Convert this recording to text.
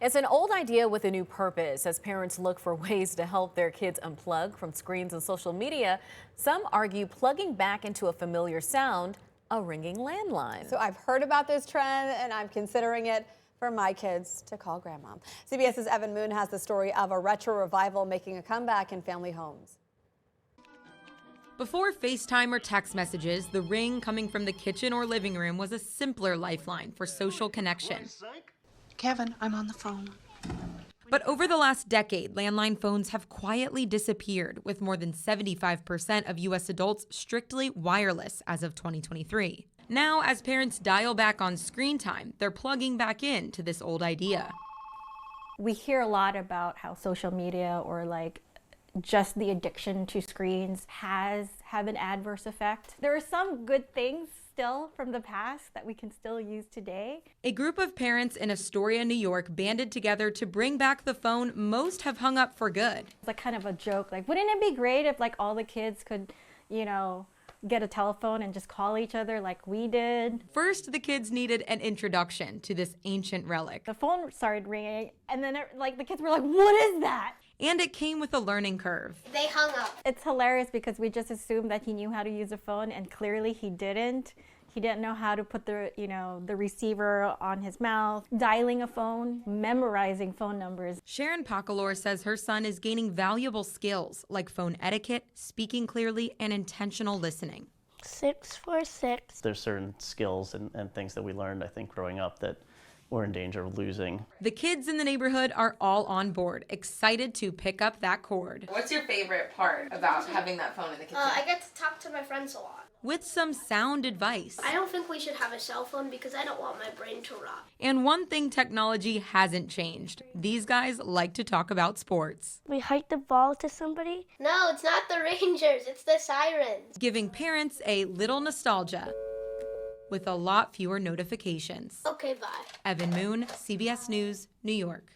It's an old idea with a new purpose. As parents look for ways to help their kids unplug from screens and social media, some argue plugging back into a familiar sound, a ringing landline. So I've heard about this trend and I'm considering it for my kids to call grandma. CBS's Evan Moon has the story of a retro revival making a comeback in family homes. Before FaceTime or text messages, the ring coming from the kitchen or living room was a simpler lifeline for social connection. Kevin, I'm on the phone. But over the last decade, landline phones have quietly disappeared, with more than 75% of U.S. adults strictly wireless as of 2023. Now, as parents dial back on screen time, they're plugging back into this old idea. We hear a lot about how social media or just the addiction to screens have an adverse effect. There are some good things still from the past that we can still use today. A group of parents in Astoria, New York banded together to bring back the phone most have hung up for good. It's kind of a joke, wouldn't it be great if all the kids could, get a telephone and just call each other like we did? First, the kids needed an introduction to this ancient relic. The phone started ringing and then the kids were like, what is that? And it came with a learning curve. They hung up. It's hilarious because we just assumed that he knew how to use a phone and clearly he didn't. He didn't know how to put the receiver on his mouth, dialing a phone, memorizing phone numbers. Sharon Pacalor says her son is gaining valuable skills like phone etiquette, speaking clearly, and intentional listening. 646. There's certain skills and things that we learned, I think, growing up that we're in danger of losing. The kids in the neighborhood are all on board, excited to pick up that cord. What's your favorite part about having that phone in the kitchen? I get to talk to my friends a lot. With some sound advice. I don't think we should have a cell phone because I don't want my brain to rot. And one thing technology hasn't changed. These guys like to talk about sports. We hiked the ball to somebody? No, it's not the Rangers, it's the Sirens. Giving parents a little nostalgia with a lot fewer notifications. Okay, bye. Evan Moon, CBS News, New York.